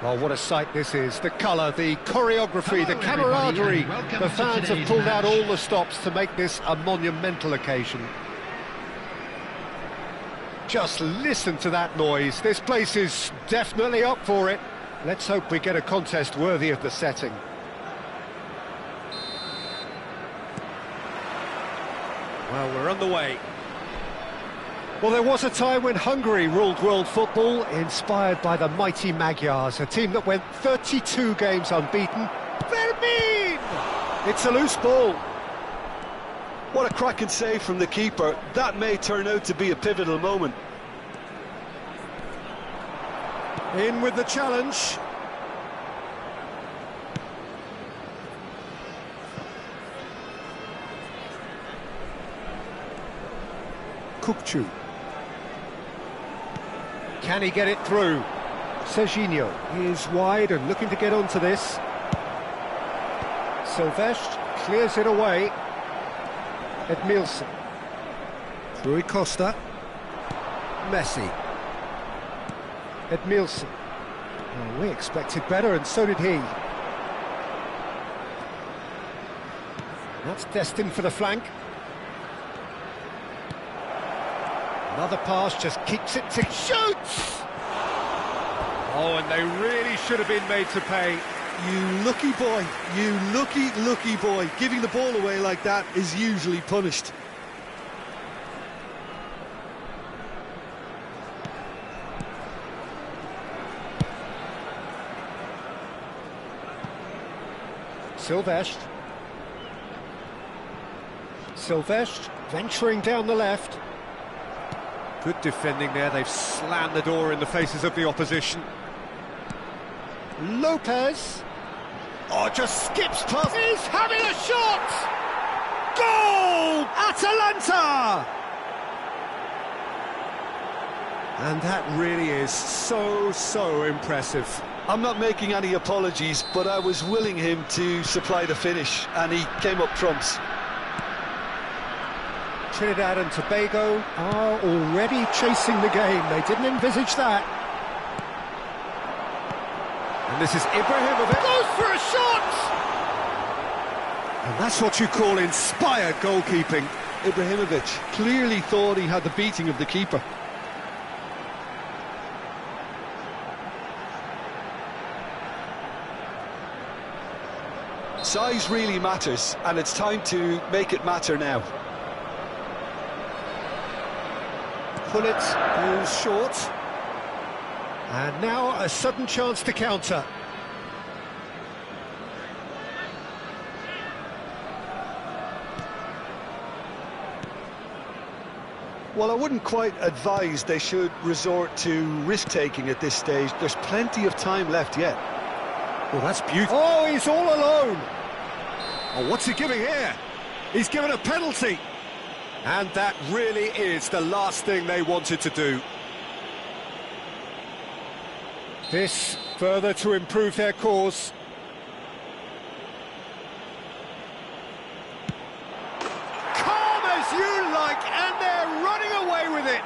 Well, what a sight this is. The colour, the choreography, the camaraderie. The fans have pulled out all the stops to make this a monumental occasion. Just listen to that noise. This place is definitely up for it. Let's hope we get a contest worthy of the setting. Well, we're on the way. Well, there was a time when Hungary ruled world football, inspired by the mighty Magyars, a team that went 32 games unbeaten. Vermin! It's a loose ball. What a cracking save from the keeper. That may turn out to be a pivotal moment. In with the challenge. Kukçu. Can he get it through? Serginho is wide and looking to get onto this. Silvestre clears it away. Edmilson. Rui Costa. Messi. Edmilson. Well, we expected better, and so did he. That's destined for the flank. Another pass, just keeps it to shoots! Oh, and they really should have been made to pay. You lucky boy, you lucky boy. Giving the ball away like that is usually punished. Silvestre. Silvestre venturing down the left. Good defending there, they've slammed the door in the faces of the opposition. Lopez. Oh, just skips past. He's having a shot! Goal! Atalanta! And that really is so impressive. I'm not making any apologies, but I was willing him to supply the finish, and he came up trumps. Trinidad and Tobago are already chasing the game. They didn't envisage that. And this is Ibrahimovic. Goes for a shot! And that's what you call inspired goalkeeping. Ibrahimovic clearly thought he had the beating of the keeper. Size really matters, and it's time to make it matter now. Pullet goes short. And now a sudden chance to counter. Well, I wouldn't quite advise they should resort to risk-taking at this stage. There's plenty of time left yet. Well, that's beautiful. Oh, he's all alone. Oh, what's he giving here? He's given a penalty. And that really is the last thing they wanted to do. This further to improve their cause. Calm as you like, and they're running away with it.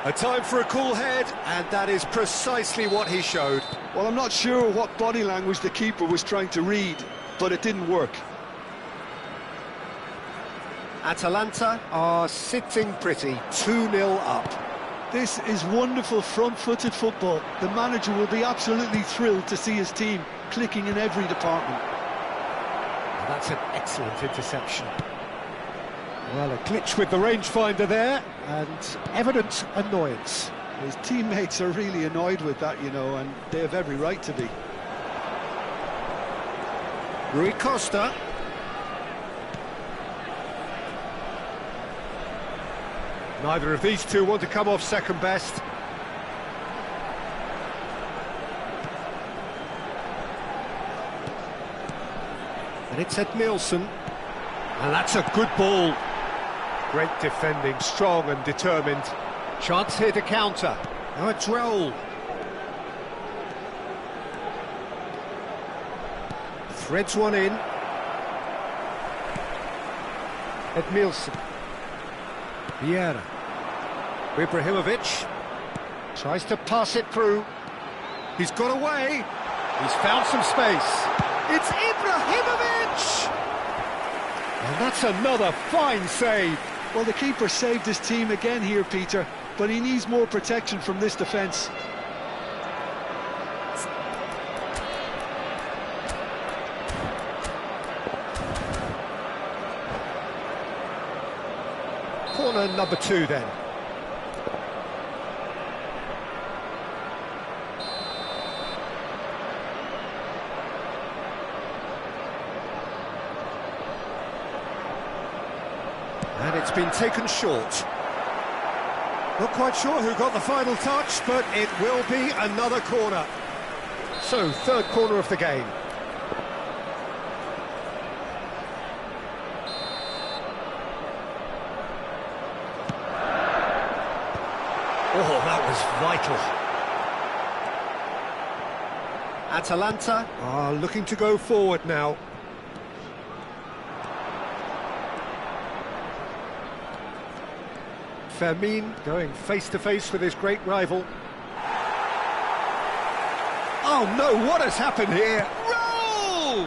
A time for a cool head, and that is precisely what he showed. Well, I'm not sure what body language the keeper was trying to read, but it didn't work. Atalanta are sitting pretty, 2-0 up. This is wonderful front-footed football. The manager will be absolutely thrilled to see his team clicking in every department. Well, that's an excellent interception. Well, a glitch with the rangefinder there, and evident annoyance. His teammates are really annoyed with that, you know, and they have every right to be. Rui Costa. Neither of these two want to come off second best. And it's Edmilson. And that's a good ball. Great defending, strong and determined. Chance here to counter. Now it's Raul. Threads one in. Edmilson. Vieira. Ibrahimovic tries to pass it through. He's got away. He's found some space. It's Ibrahimovic! And that's another fine save. Well, the keeper saved his team again here, Peter, but he needs more protection from this defence. Corner number 2 then. And it's been taken short. Not quite sure who got the final touch, but it will be another corner. So, third corner of the game. Oh, that was vital. Atalanta are looking to go forward now. Fermin going face-to-face with his great rival. Oh no, what has happened here? Roll!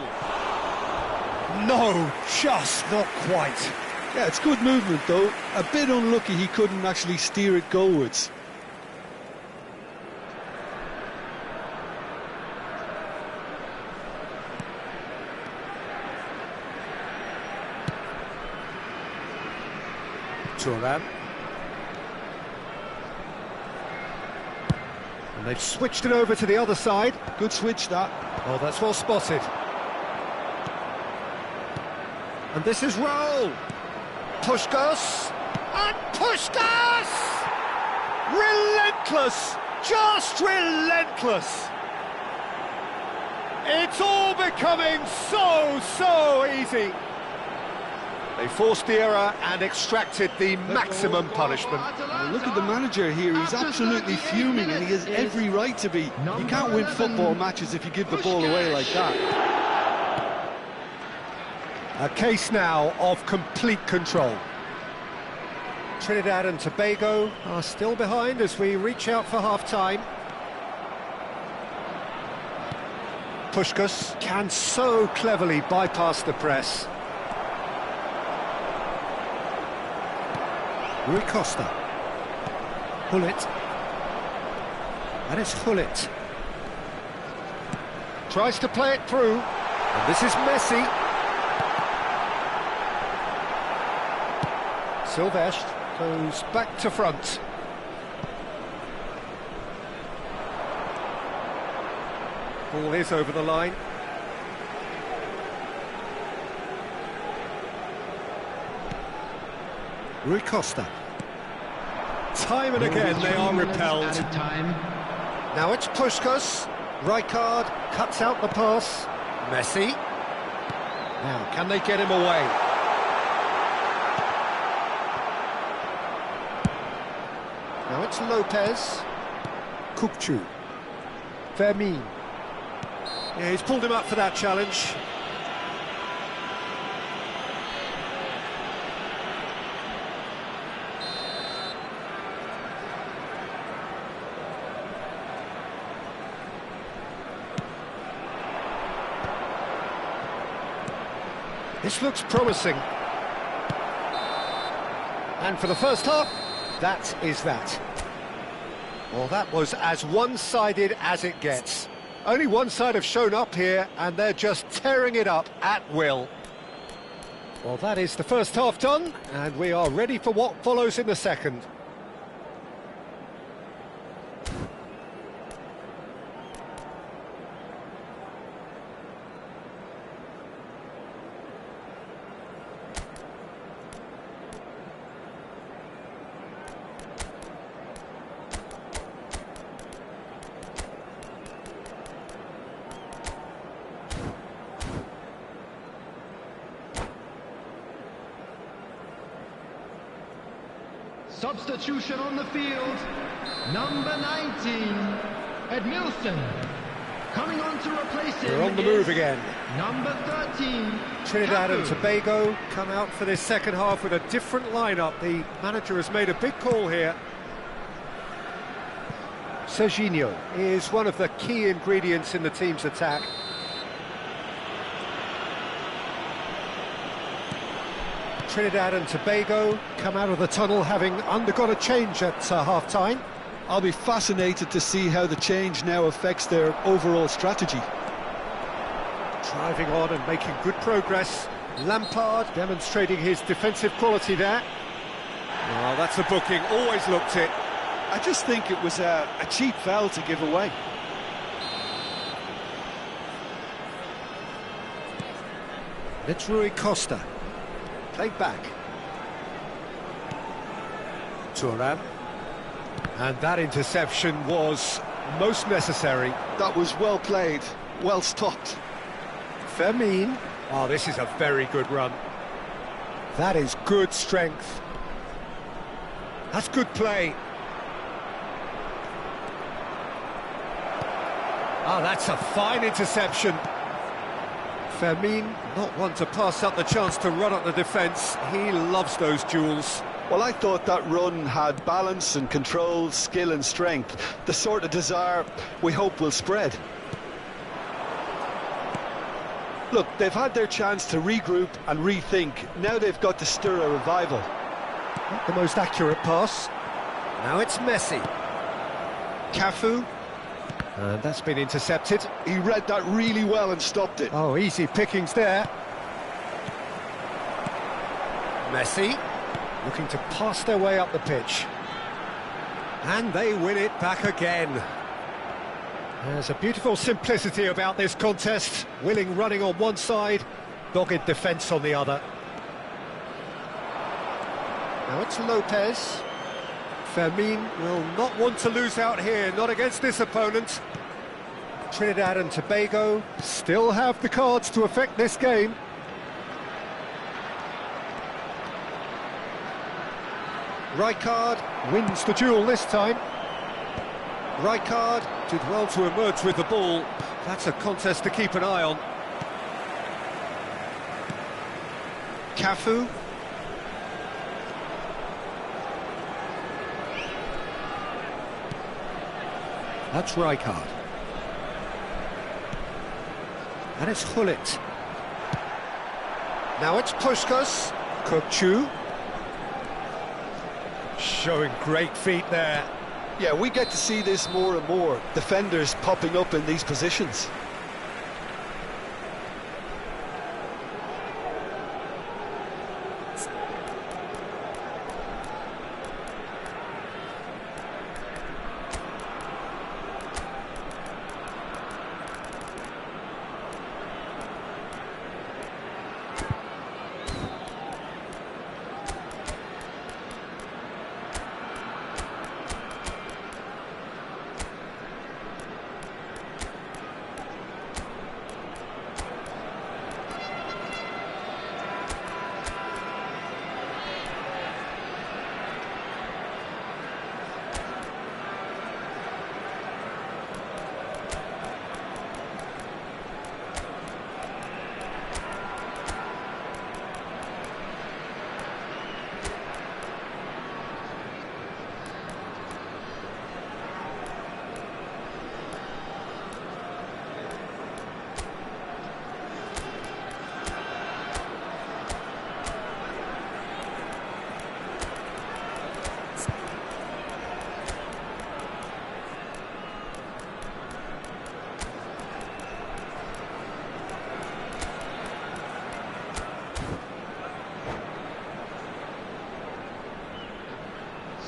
No, just not quite. Yeah, it's good movement though. A bit unlucky he couldn't actually steer it goalwards. Turan. And they've switched it over to the other side. Good switch, that. Oh, that's well spotted. And this is Raul. Puskás. And Puskás! Relentless! Just relentless! It's all becoming so easy. They forced the error and extracted the maximum punishment. Well, look at the manager here, he's absolutely fuming and he has every right to be. You can't win football matches if you give the ball away like that. A case now of complete control. Trinidad and Tobago are still behind as we reach out for half-time. Puskás can so cleverly bypass the press. Rui Costa. Hullet. And it's Hullet. Tries to play it through. And this is Messi. Silvestre goes back to front. Ball is over the line. Rui Costa. Time and again they are repelled. Now it's Puskás. Rijkaard cuts out the pass. Messi. Now, can they get him away? Now it's Lopez. Kukçu. Fermin. Yeah, he's pulled him up for that challenge. This looks promising. And for the first half, that is that. Well, that was as one-sided as it gets. Only one side have shown up here, and they're just tearing it up at will. Well, that is the first half done, and we are ready for what follows in the second. Substitution on the field, number 19, Edmilson. Coming on to replace him. They're on the move again. Number 13, Trinidad Capu. and Tobago come out for this second half with a different lineup. The manager has made a big call here. Serginho is one of the key ingredients in the team's attack. Trinidad and Tobago come out of the tunnel having undergone a change at half-time. I'll be fascinated to see how the change now affects their overall strategy. Driving on and making good progress. Lampard demonstrating his defensive quality there. Oh, that's a booking, always looked it. I just think it was a cheap foul to give away. It's Rui Costa. Played back. Thuram. And that interception was most necessary. That was well played, well stopped. Fermin. Oh, this is a very good run. That is good strength. That's good play. Oh, that's a fine interception. Fermin, not one to pass up the chance to run up the defence. He loves those duels. Well, I thought that run had balance and control, skill and strength. The sort of desire we hope will spread. Look, they've had their chance to regroup and rethink. Now they've got to stir a revival. Not the most accurate pass. Now it's Messi. Cafu. And that's been intercepted. He read that really well and stopped it. Oh, easy pickings there. Messi. Looking to pass their way up the pitch. And they win it back again. There's a beautiful simplicity about this contest. Willing running on one side, dogged defence on the other. Now it's Lopez. Fermin will not want to lose out here, not against this opponent. Trinidad and Tobago still have the cards to affect this game. Rijkaard wins the duel this time. Rijkaard did well to emerge with the ball. That's a contest to keep an eye on. Cafu. That's Rijkaard. And it's Hullet. Now it's Puskás. Kukçu. Showing great feet there. Yeah, we get to see this more and more. Defenders popping up in these positions.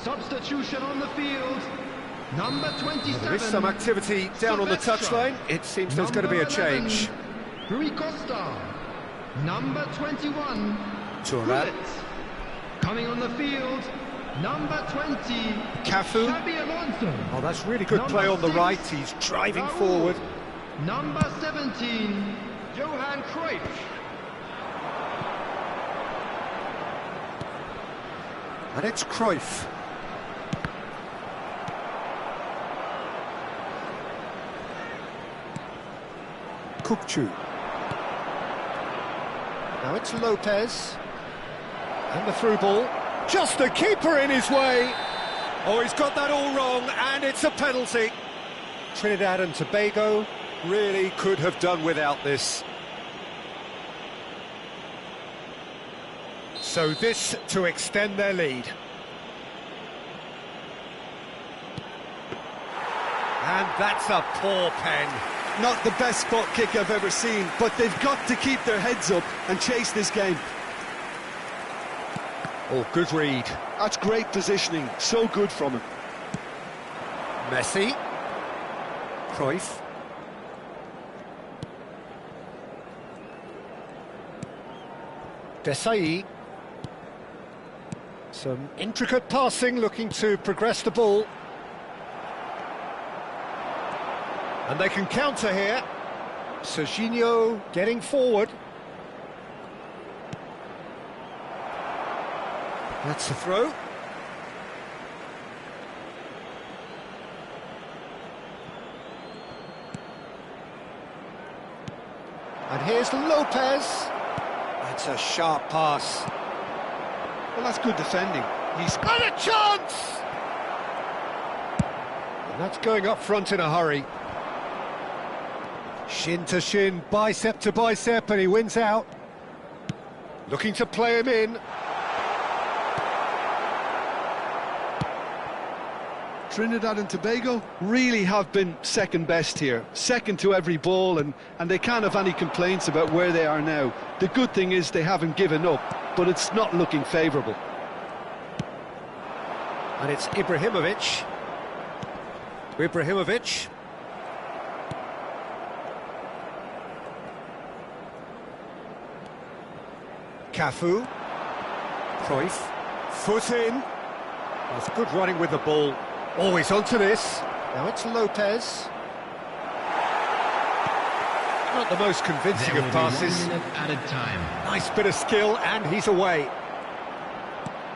Substitution on the field. Number 27. There is some activity down on the touchline. It seems there's going to be a change. Rui Costa. Number 21. Thuram. Coming on the field. Number 20. Cafu. Xabi Alonso. Oh, that's really good play on the right. He's driving Raul. forward. Number 17. Johan Cruyff. And it's Cruyff. Kukçu. Now it's Lopez. And the through ball. Just the keeper in his way. Oh, he's got that all wrong, and it's a penalty. Trinidad and Tobago really could have done without this. So this to extend their lead. And that's a poor pen. Not the best spot kick I've ever seen, but they've got to keep their heads up and chase this game. Oh, good read. That's great positioning, so good from him. Messi. Cruyff. Desai. Some intricate passing, looking to progress the ball. And they can counter here. Serginho getting forward. That's the throw. And here's Lopez. That's a sharp pass. Well, that's good defending. He's got a chance! And that's going up front in a hurry. Shin to shin, bicep to bicep, and he wins out. Looking to play him in. Trinidad and Tobago really have been second best here, second to every ball, and they can't have any complaints about where they are now. The good thing is they haven't given up, but it's not looking favourable. And it's Ibrahimovic. Cafu. Cruyff. Foot in. That's good running with the ball. Always onto this. Now it's Lopez. Not the most convincing of passes. 1 minute added time. Nice bit of skill, and he's away.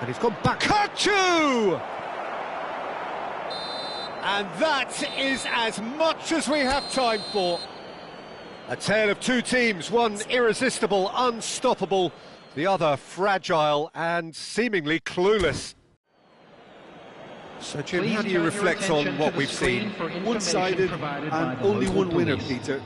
And he's gone back. Kachu! And that is as much as we have time for. A tale of two teams, one irresistible, unstoppable, the other fragile and seemingly clueless. So, Jim, how do you reflect on what we've seen? One-sided and only one winner, Peter.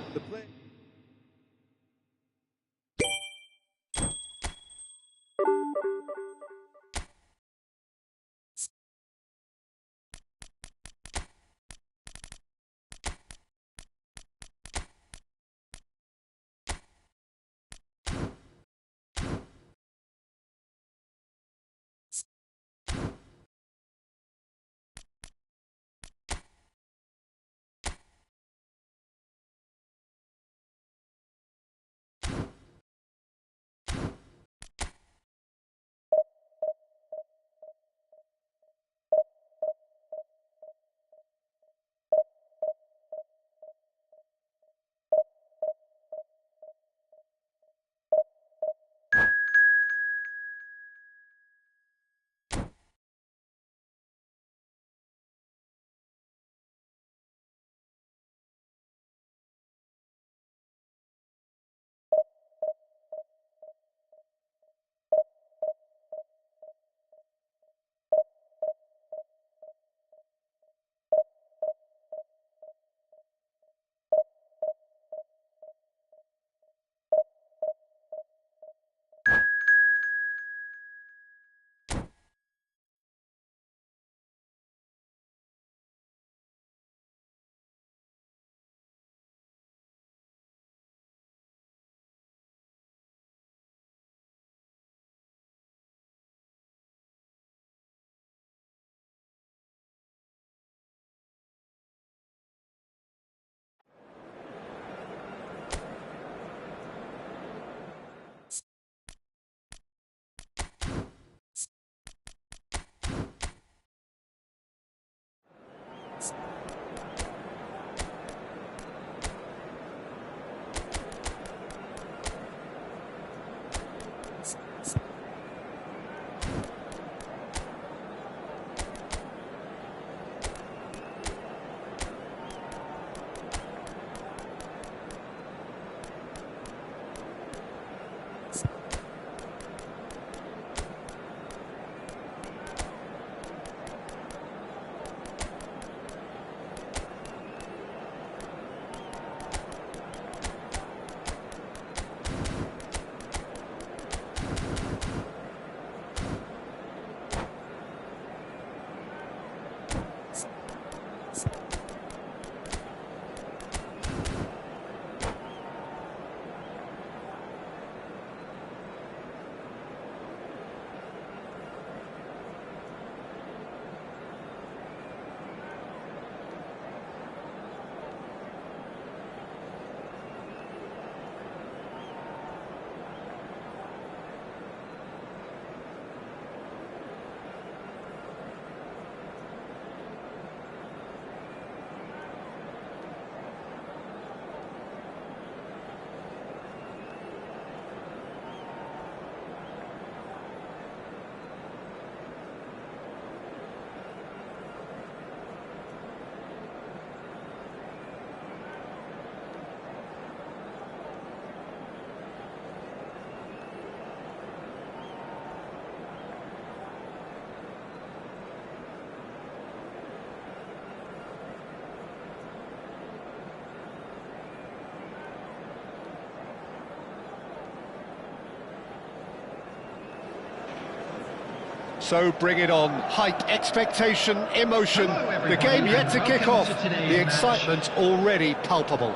So bring it on. Hype, expectation, emotion. The game yet to kick off. The excitement already palpable.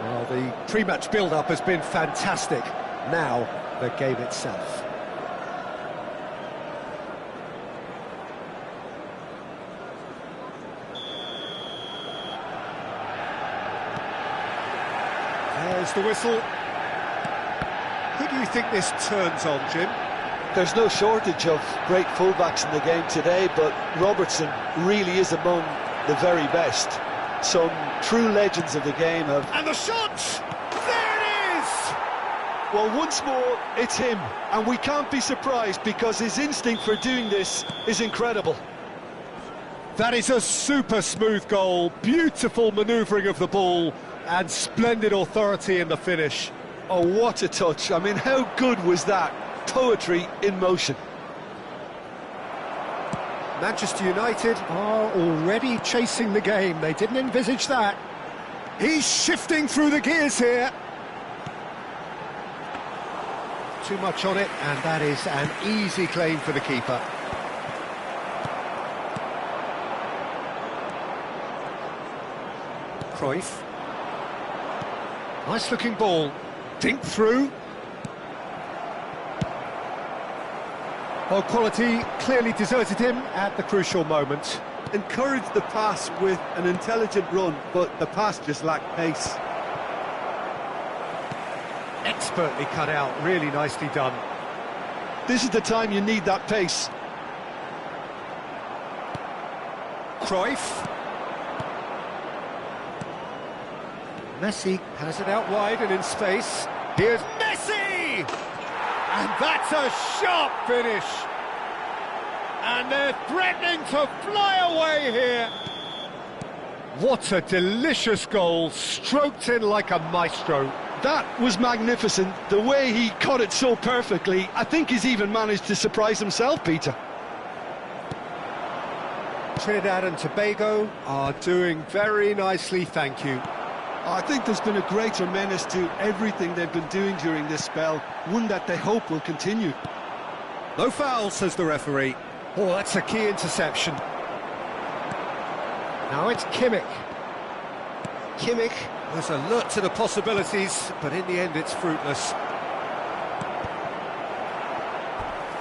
Well, the pre-match build-up has been fantastic. Now, the game itself. There's the whistle. Who do you think this turns on, Jim? There's no shortage of great fullbacks in the game today, but Robertson really is among the very best. Some true legends of the game have... And the shot! There it is! Well, once more, it's him, and we can't be surprised because his instinct for doing this is incredible. That is a super smooth goal, beautiful manoeuvring of the ball, and splendid authority in the finish. Oh, what a touch. I mean, how good was that? Poetry in motion. Manchester United are already chasing the game. They didn't envisage that. He's shifting through the gears here. Too much on it, and that is an easy claim for the keeper. Cruyff. Nice looking ball. Dink through. Well, quality clearly deserted him at the crucial moment. Encouraged the pass with an intelligent run, but the pass just lacked pace. Expertly cut out, really nicely done. This is the time you need that pace. Cruyff. Messi has it out wide and in space. Here's Messi! And that's a sharp finish. And they're threatening to fly away here. What a delicious goal, stroked in like a maestro. That was magnificent. The way he caught it so perfectly, I think he's even managed to surprise himself, Peter. Trinidad and Tobago are doing very nicely, thank you. I think there's been a greater menace to everything they've been doing during this spell, one that they hope will continue. No foul, says the referee. Oh, that's a key interception. Now it's Kimmich. Kimmich was alert to the possibilities, but in the end it's fruitless.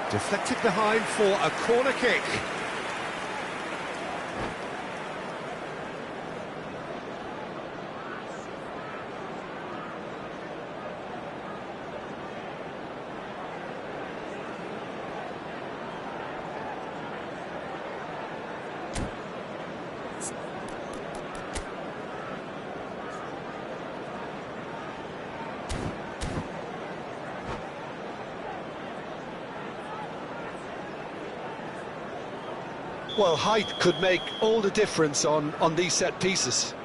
Deflected behind for a corner kick. Well, height could make all the difference on these set pieces.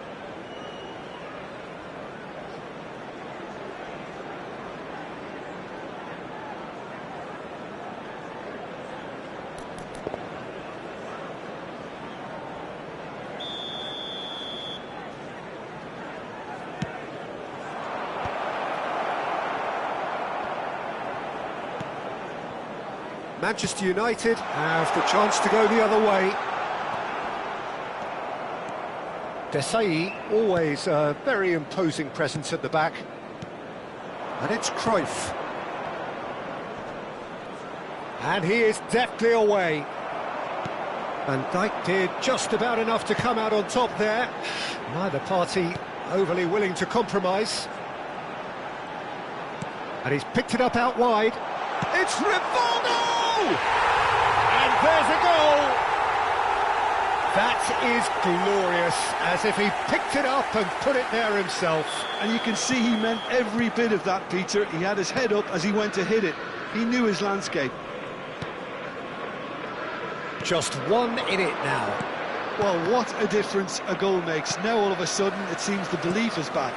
Manchester United have the chance to go the other way. Desai, always a very imposing presence at the back. And it's Cruyff. And he is deftly away. Van Dijk did just about enough to come out on top there. Neither party overly willing to compromise. And he's picked it up out wide. It's Rivaldo! And there's a goal! That is glorious, as if he picked it up and put it there himself. And you can see he meant every bit of that, Peter. He had his head up as he went to hit it. He knew his landscape. Just one in it now. Well, what a difference a goal makes. Now all of a sudden it seems the belief is back.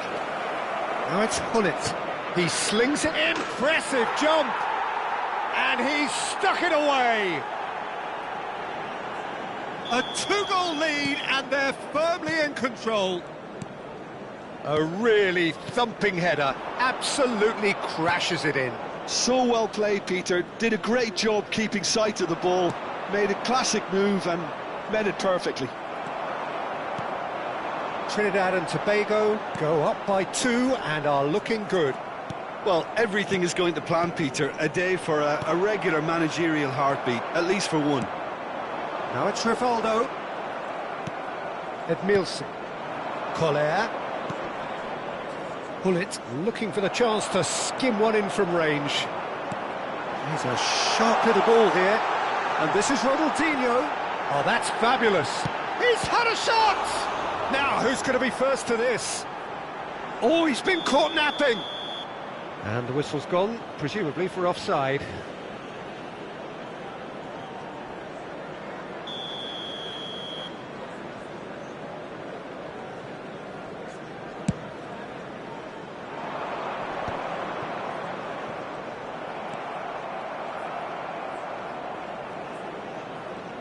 Now it's Hunnit. He slings it, impressive jump! And he's stuck it away! A two-goal lead, and they're firmly in control. A really thumping header, absolutely crashes it in. So well played, Peter. Did a great job keeping sight of the ball, made a classic move and met it perfectly. Trinidad and Tobago go up by 2 and are looking good. Well, everything is going to plan, Peter. A day for a regular managerial heartbeat, at least for one. Now it's Rivaldo. Edmilson. Collier. Hullet looking for the chance to skim one in from range. He's a sharp little ball here. And this is Ronaldinho. Oh, that's fabulous. He's had a shot! Now, who's going to be first to this? Oh, he's been caught napping. And the whistle's gone, presumably for offside.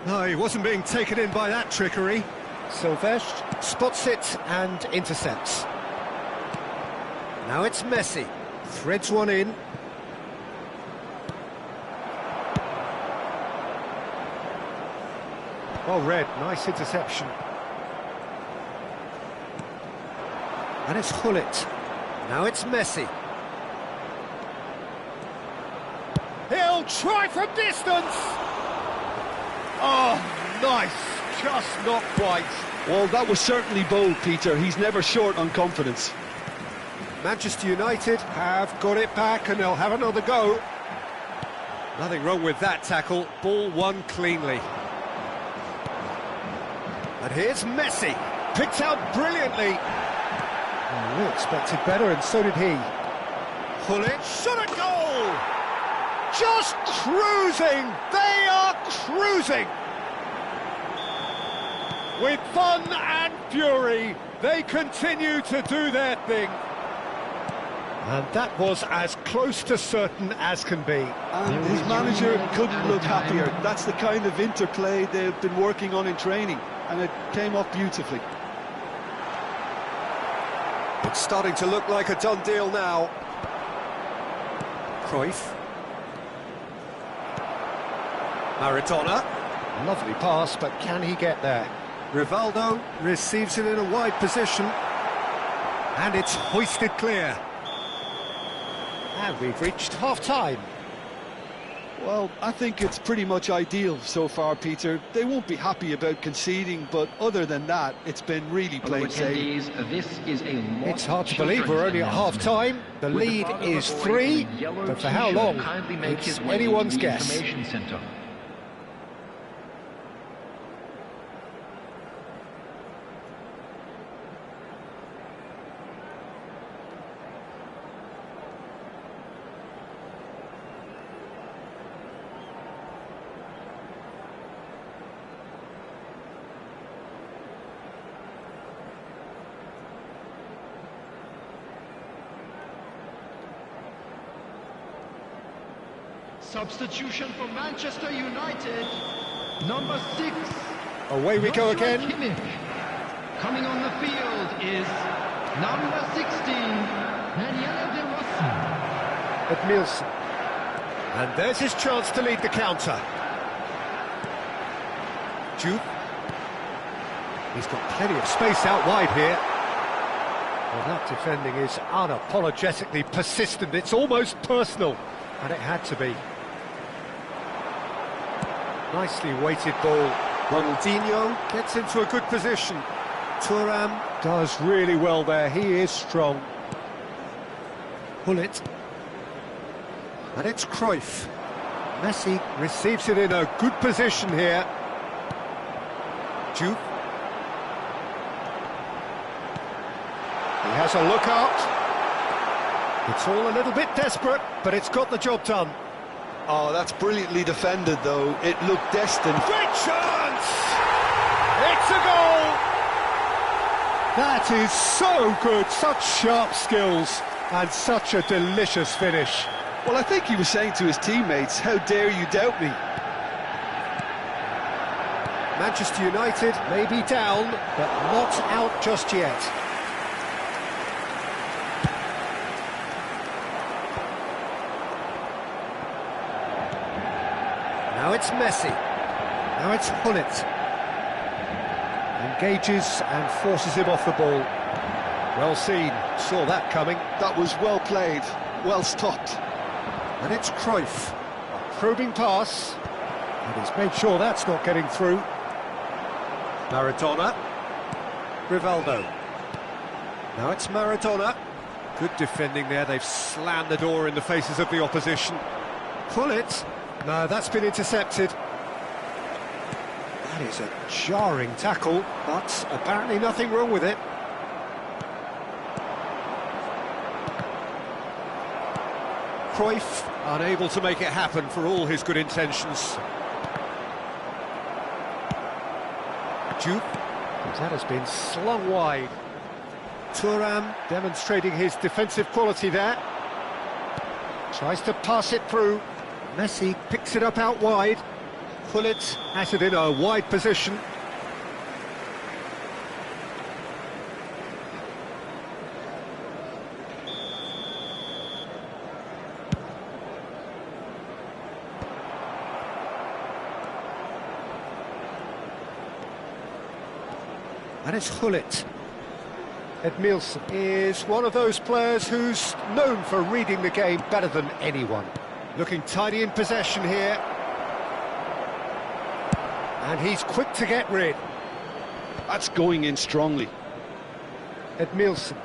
No, he wasn't being taken in by that trickery. Silvestre spots it and intercepts. Now it's Messi. Threads one in. Well read, nice interception. And it's Hullet. Now it's Messi. He'll try from distance! Oh, nice! Just not quite. Well, that was certainly bold, Peter. He's never short on confidence. Manchester United have got it back and they'll have another go. Nothing wrong with that tackle. Ball won cleanly. And here's Messi. Picked out brilliantly. Oh, we expected better and so did he. Hullet shot a goal! Just cruising! They are cruising! With fun and fury, they continue to do their thing. And that was as close to certain as can be. And his manager couldn't look happier. That's the kind of interplay they've been working on in training, and it came off beautifully. It's starting to look like a done deal now. Cruyff. Maradona. Lovely pass, but can he get there? Rivaldo receives it in a wide position. And it's hoisted clear. And we've reached half-time. Well, I think it's pretty much ideal so far, Peter. They won't be happy about conceding, but other than that, it's been really plain safe. It's hard to believe we're only at half-time. The lead is 3, but for how long, it's anyone's guess. Substitution for Manchester United, number 6. Away we go again. Kimmich. Coming on the field is number 16, Daniele De Rossi. Edmilson. And there's his chance to lead the counter. Juve. He's got plenty of space out wide here. Well, that defending is unapologetically persistent. It's almost personal. And it had to be. Nicely weighted ball. Ronaldinho gets into a good position. Thuram does really well there. He is strong. Hullet. And it's Cruyff. Messi receives it in a good position here. Juve. He has a look out. It's all a little bit desperate, but it's got the job done. Oh, that's brilliantly defended, though. It looked destined. Great chance! It's a goal! That is so good, such sharp skills, and such a delicious finish. Well, I think he was saying to his teammates, how dare you doubt me? Manchester United may be down, but not out just yet. it's Messi. Now it's Gullit. Engages and forces him off the ball. Well seen, saw that coming. That was well played, well stopped. And it's Cruyff. A probing pass. And he's made sure that's not getting through. Maradona. Rivaldo. Now it's Maradona. Good defending there, they've slammed the door in the faces of the opposition. Gullit. No, that's been intercepted. That is a jarring tackle, but apparently nothing wrong with it. Cruyff unable to make it happen for all his good intentions. Jude, that has been slung wide. Thuram demonstrating his defensive quality there. Tries to pass it through. Messi picks it up out wide. Gullit has it in a wide position. And it's Gullit. Edmilson is one of those players who's known for reading the game better than anyone. Looking tidy in possession here. And he's quick to get rid. That's going in strongly. Edmilson.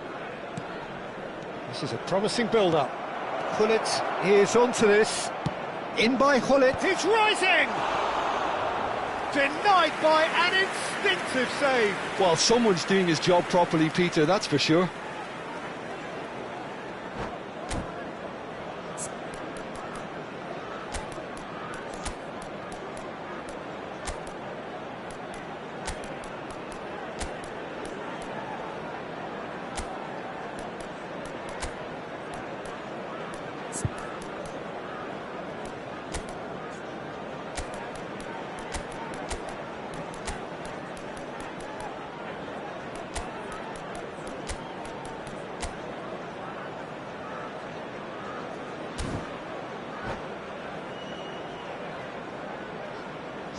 This is a promising build-up. Gullit is onto this. In by Gullit. It's rising! Denied by an instinctive save. Well, someone's doing his job properly, Peter, that's for sure.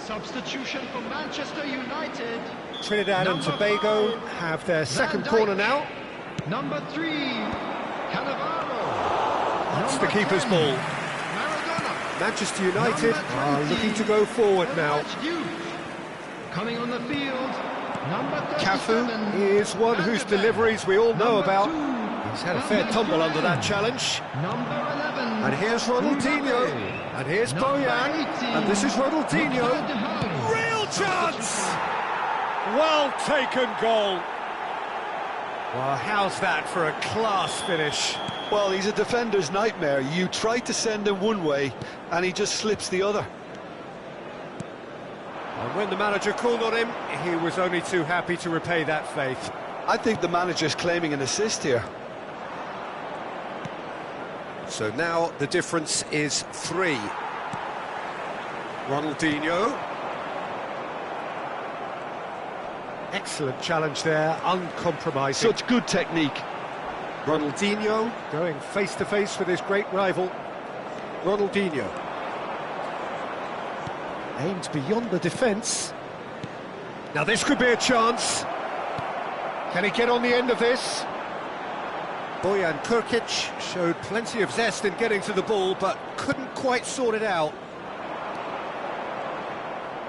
Substitution for Manchester United. Trinidad and Tobago have their second corner now. Number 3, Cannavaro. That's the keeper's ball. Maradona. Manchester United are looking to go forward now. Coming on the field, number 37. Cafu is one whose deliveries we all know about. He's had a fair tumble under that challenge. Number 11. And here's Ronaldinho. And here's Bojan. And this is Ronaldinho. Real chance! Well taken goal. Well, how's that for a class finish? Well, he's a defender's nightmare. You try to send him one way, and he just slips the other. And when the manager called on him, he was only too happy to repay that faith. I think the manager's claiming an assist here. So now the difference is 3. Ronaldinho. Excellent challenge there, uncompromising. Such good technique. Ronaldinho going face-to-face with his great rival. Ronaldinho. Aimed beyond the defence. Now this could be a chance. Can he get on the end of this? Bojan Krkic showed plenty of zest in getting to the ball, but couldn't quite sort it out.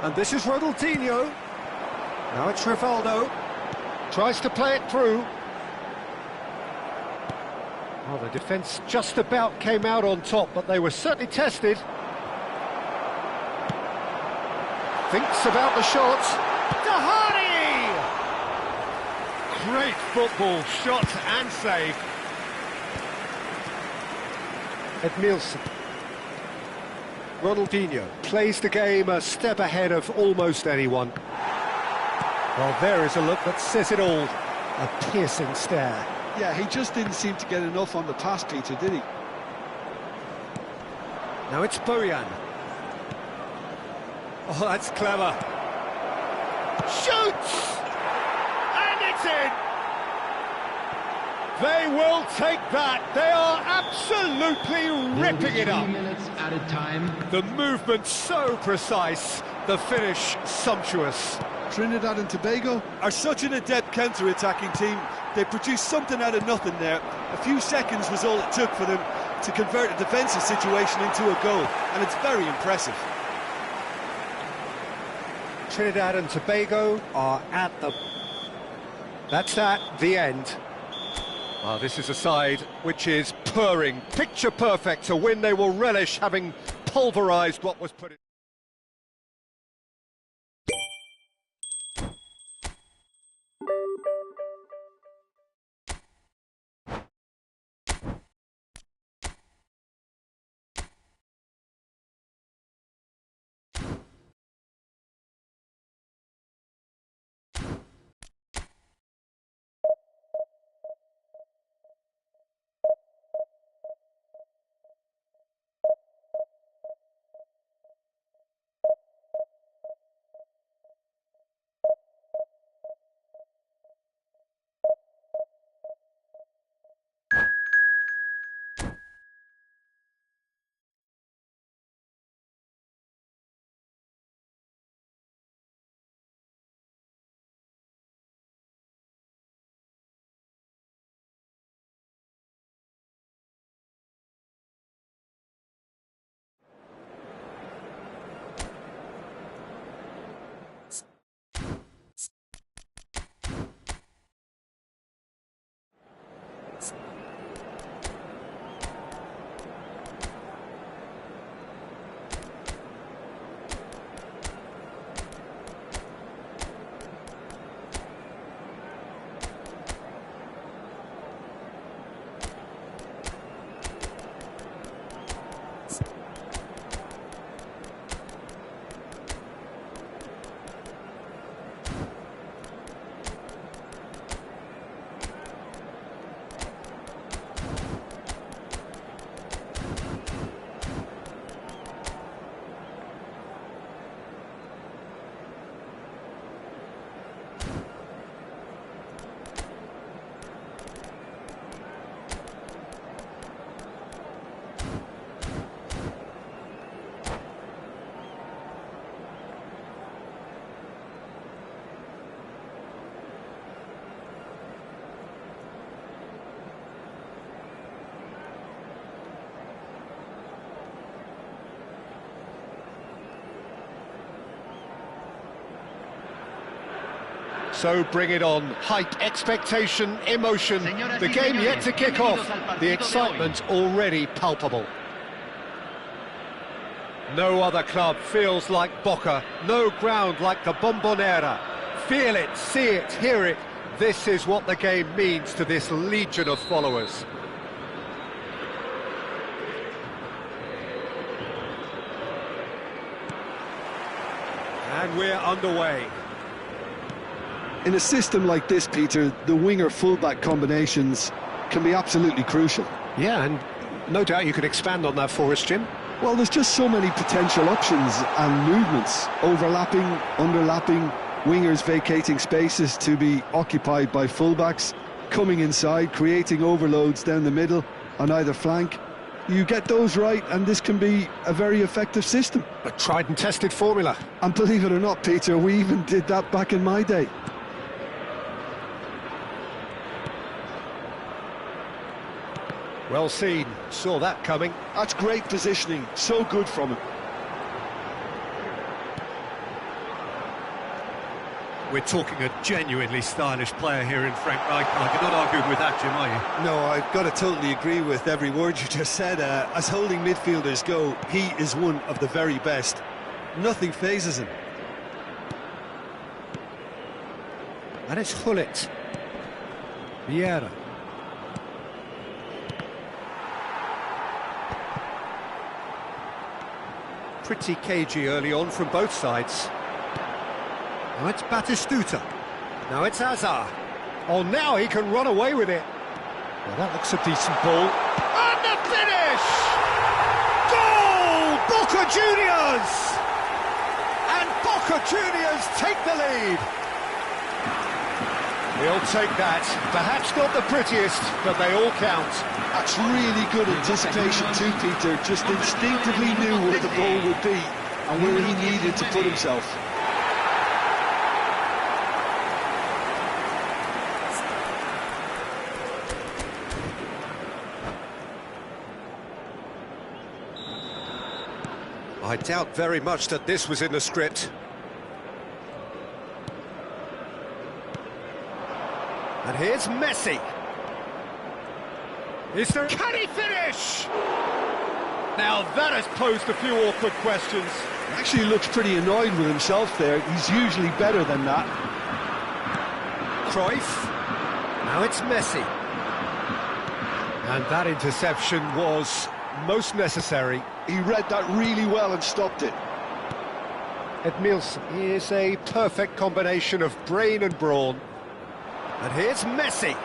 And this is Ronaldinho. Now it's Rivaldo. Tries to play it through. Well, the defence just about came out on top, but they were certainly tested. Thinks about the shot. Dahani! Great football, shot and save. Edmilson. Ronaldinho plays the game a step ahead of almost anyone. Well, there is a look that says it all. A piercing stare. Yeah, he just didn't seem to get enough on the pass, Peter, did he? Now it's Bojan. Oh, that's clever. Shoots! And it's in! They will take that. They are absolutely ripping it up. 3 minutes at a time. The movement so precise, the finish sumptuous. Trinidad and Tobago are such an adept counter-attacking team. They produced something out of nothing there. A few seconds was all it took for them to convert a defensive situation into a goal, and it's very impressive. Trinidad and Tobago are at the... That's the end. Well, this is a side which is purring, picture perfect, a win they will relish, having pulverised what was put in. So bring it on. Hype, expectation, emotion. The game yet to kick off. The excitement already palpable. No other club feels like Boca. No ground like the Bombonera. Feel it, see it, hear it. This is what the game means to this legion of followers. And we're underway. In a system like this, Peter, the winger-fullback combinations can be absolutely crucial. Yeah, and no doubt you could expand on that for us, Jim. Well, there's just so many potential options and movements, overlapping, underlapping, wingers vacating spaces to be occupied by fullbacks, coming inside, creating overloads down the middle on either flank. You get those right, and this can be a very effective system. A tried and tested formula. And believe it or not, Peter, we even did that back in my day. Well seen, saw that coming. That's great positioning, so good from him. We're talking a genuinely stylish player here in Frank Rijkaard. You're not arguing with that, Jim, are you? No, I've got to totally agree with every word you just said. As holding midfielders go, he is one of the very best. Nothing phases him. And it's Hullet. Vieira. Pretty cagey early on from both sides. Now it's Batistuta. Now it's Azar. Oh, now he can run away with it. Well, that looks a decent ball. And the finish! Goal! Boca Juniors! And Boca Juniors take the lead. He'll take that. Perhaps not the prettiest, but they all count. That's really good anticipation too, Peter. Just instinctively knew where the ball would be and where he needed to put himself. I doubt very much that this was in the script. And here's Messi. Is there... Can he finish? Now that has posed a few awkward questions. Actually looks pretty annoyed with himself there. He's usually better than that. Cruyff. Now it's Messi. And that interception was most necessary. He read that really well and stopped it. Edmilson is a perfect combination of brain and brawn. And here's Messi.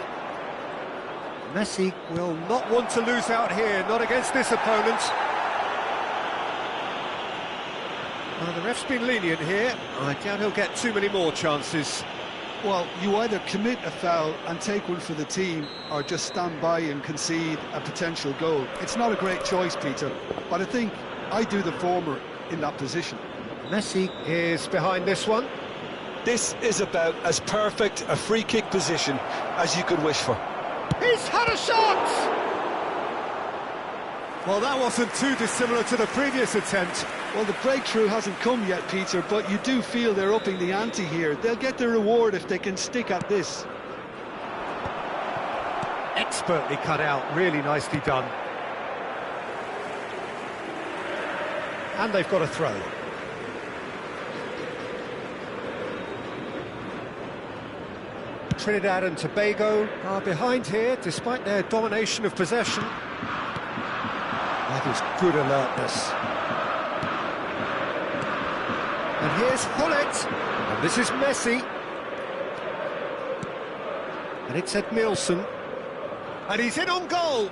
Messi will not want to lose out here, not against this opponent. Well, the ref's been lenient here. I doubt he'll get too many more chances. Well, you either commit a foul and take one for the team, or just stand by and concede a potential goal. It's not a great choice, Peter, but I think I do the former in that position. Messi is behind this one. This is about as perfect a free kick position as you could wish for. He's had a shot! Well, that wasn't too dissimilar to the previous attempt. Well, the breakthrough hasn't come yet, Peter, but you do feel they're upping the ante here. They'll get the reward if they can stick at this. Expertly cut out, really nicely done. And they've got a throw. Trinidad and Tobago are behind here, despite their domination of possession. That is good alertness. And here's Hullet, and this is Messi. And it's Edmilson. And he's in on goal!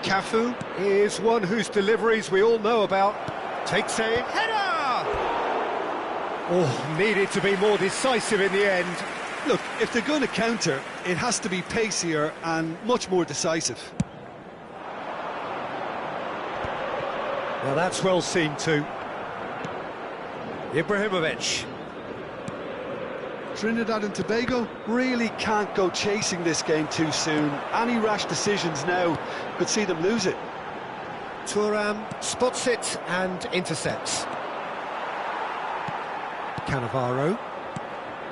Cafu is one whose deliveries we all know about. Takes a header! Oh, needed to be more decisive in the end. Look, if they're going to counter, it has to be pacier and much more decisive. Well, that's well seen too. Ibrahimovic. Trinidad and Tobago really can't go chasing this game too soon. Any rash decisions now could see them lose it. Thuram spots it and intercepts. Cannavaro.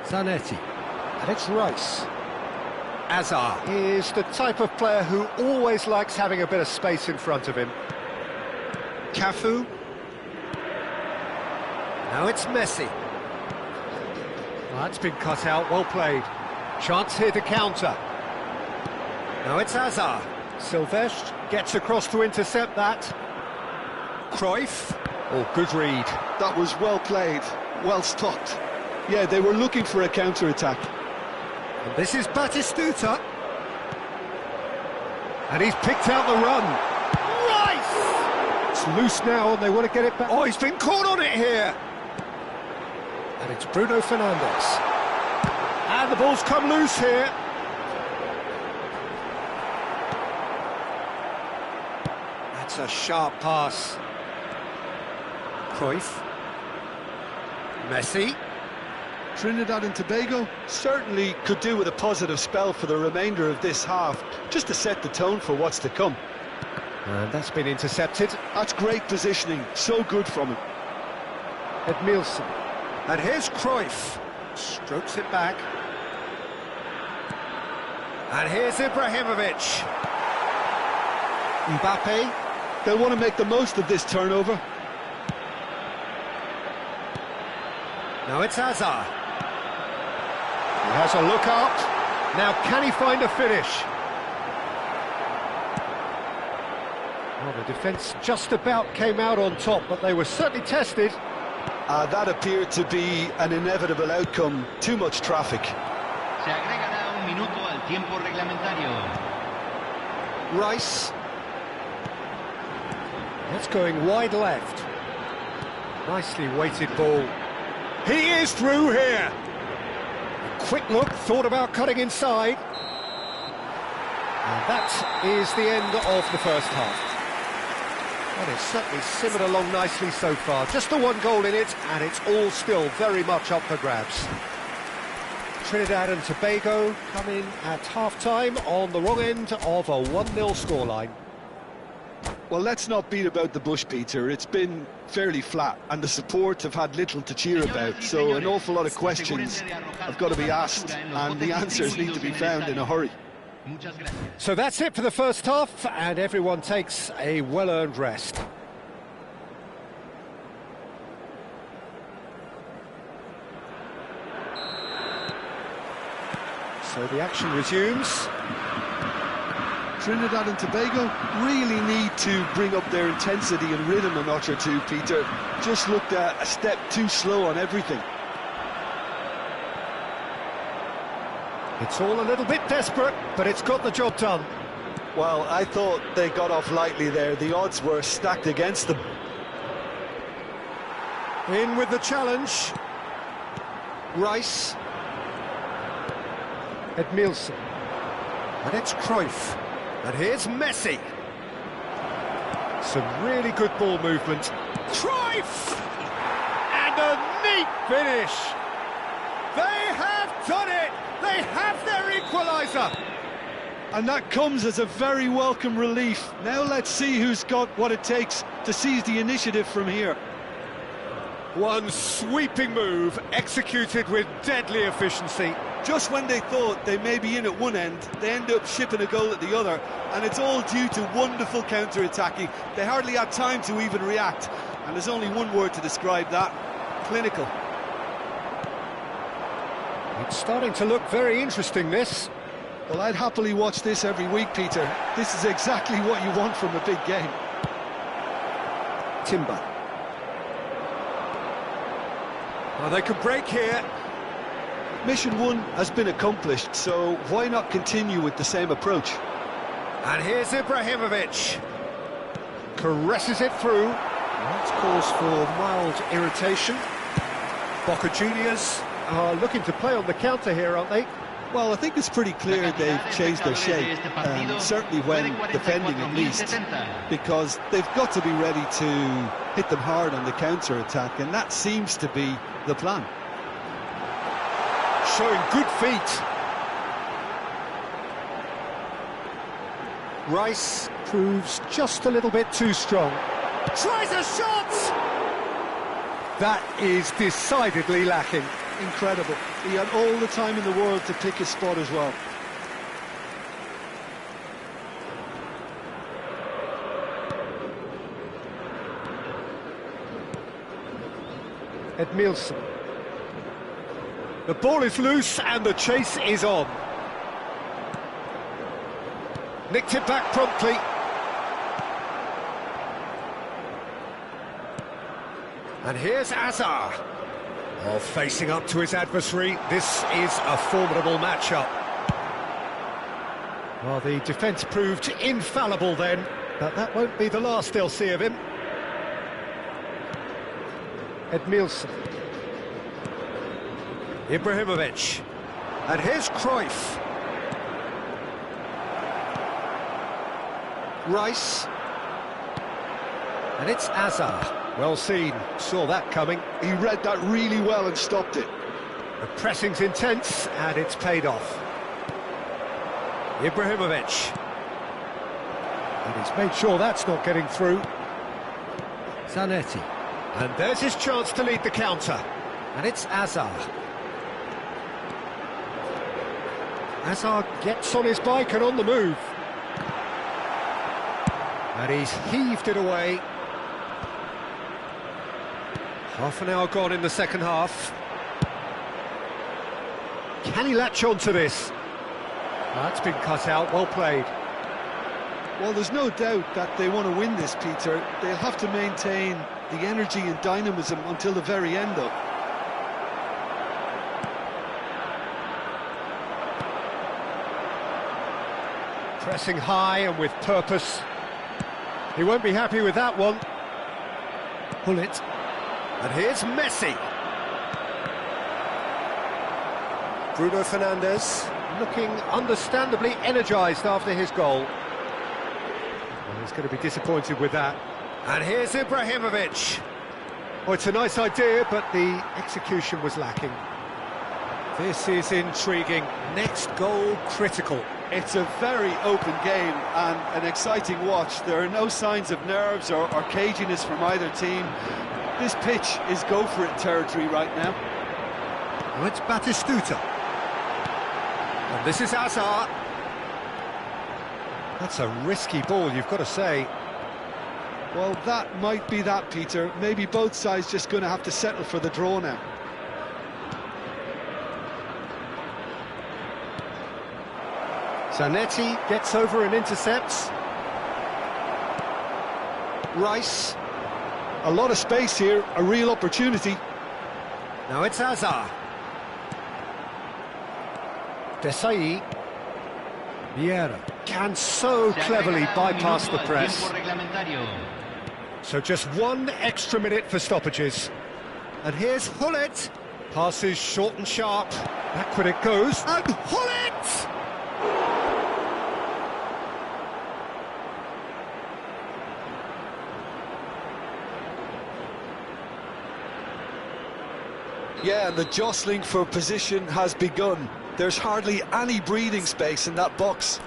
Zanetti. And it's Rice. Azar is the type of player who always likes having a bit of space in front of him. Cafu. Now it's Messi. Well, that's been cut out, well played. Chance here to counter. Now it's Azar. Silvestre gets across to intercept that. Cruyff. Oh, good read. That was well played, well stopped. Yeah, they were looking for a counter-attack. And this is Batistuta. And he's picked out the run. Rice! It's loose now and they want to get it back. Oh, he's been caught on it here. And it's Bruno Fernandes. And the ball's come loose here. That's a sharp pass. Cruyff. Messi. Trinidad and Tobago certainly could do with a positive spell for the remainder of this half, just to set the tone for what's to come. And that's been intercepted. That's great positioning, so good from him. Edmilson. And here's Cruyff. Strokes it back. And here's Ibrahimovic. Mbappe. They'll want to make the most of this turnover. Now it's Azar. He has a look up. Now can he find a finish? Well, the defence just about came out on top, but they were certainly tested. That appeared to be an inevitable outcome. Too much traffic. Se agregará un minuto al tiempo reglamentario. Rice. That's going wide left. Nicely weighted ball. He is through here. Quick look, thought about cutting inside. And that is the end of the first half. Well, it's certainly simmered along nicely so far. Just the one goal in it, and it's all still very much up for grabs. Trinidad and Tobago come in at half-time on the wrong end of a 1-0 scoreline. Well, let's not beat about the bush, Peter. It's been fairly flat, and the support have had little to cheer about, so an awful lot of questions have got to be asked, and the answers need to be found in a hurry. So that's it for the first half, and everyone takes a well-earned rest. So the action resumes. Trinidad and Tobago really need to bring up their intensity and rhythm a notch or two, Peter. Just looked a step too slow on everything. It's all a little bit desperate, but it's got the job done. Well, I thought they got off lightly there. The odds were stacked against them. In with the challenge. Rice. Edmilson. And it's Cruyff. And here's Messi. Some really good ball movement. Cruyff! And a neat finish. They have done it! They have their equaliser! And that comes as a very welcome relief. Now let's see who's got what it takes to seize the initiative from here. One sweeping move, executed with deadly efficiency. Just when they thought they may be in at one end, they end up shipping a goal at the other, and it's all due to wonderful counter-attacking. They hardly had time to even react, and there's only one word to describe that: clinical. It's starting to look very interesting, this. Well, I'd happily watch this every week, Peter. This is exactly what you want from a big game. Timber. Well, they could break here. Mission 1 has been accomplished, so why not continue with the same approach? And here's Ibrahimovic. Caresses it through. That's cause for mild irritation. Boca Juniors are looking to play on the counter here, aren't they? Well, I think it's pretty clear they've changed their shape, certainly when defending at least, because they've got to be ready to hit them hard on the counter-attack, and that seems to be the plan. Showing good feet. Rice proves just a little bit too strong. Tries a shot! That is decidedly lacking. Incredible. He had all the time in the world to pick his spot as well. Edmilson. The ball is loose and the chase is on. Nicked it back promptly. And here's Azar. Oh, facing up to his adversary. This is a formidable matchup. Well, the defence proved infallible then, but that won't be the last they'll see of him. Edmilson. Ibrahimovic. And here's Cruyff. Rice. And it's Azar. Well seen, saw that coming. He read that really well and stopped it. The pressing's intense, and it's paid off. Ibrahimovic. And he's made sure that's not getting through. Zanetti. And there's his chance to lead the counter. And it's Azar. Azar gets on his bike and on the move. And he's heaved it away. Half an hour gone in the second half. Can he latch on to this? That's been cut out, well played. Well, there's no doubt that they want to win this, Peter. They'll have to maintain the energy and dynamism until the very end, though. Pressing high and with purpose. He won't be happy with that one. Pull it. And here's Messi. Bruno Fernandes looking understandably energised after his goal. Well, he's going to be disappointed with that. And here's Ibrahimovic. Well, it's a nice idea, but the execution was lacking. This is intriguing. Next goal critical. It's a very open game and an exciting watch. There are no signs of nerves or caginess from either team. This pitch is go-for-it territory right now. Well, it's Batistuta. And this is Hazard. That's a risky ball, you've got to say. Well, that might be that, Peter. Maybe both sides just going to have to settle for the draw now. Zanetti gets over and intercepts. Rice. A lot of space here, a real opportunity. Now it's Hazard. Desai. Vieira can so cleverly bypass the press. So just one extra minute for stoppages. And here's Hullet. Passes short and sharp. Backward it goes. And Hullet! Yeah, and the jostling for position has begun. There's hardly any breathing space in that box.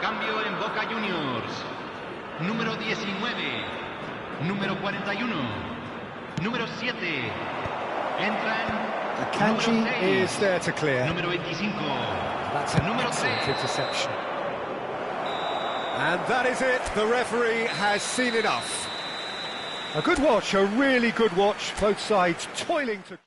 Cambio en Boca Juniors. Número 19. Número 41. Número 7. Entran. Akanji is there to clear. Número 25. That's an excellent interception. And that is it. The referee has seen enough. A good watch, a really good watch. Both sides toiling to...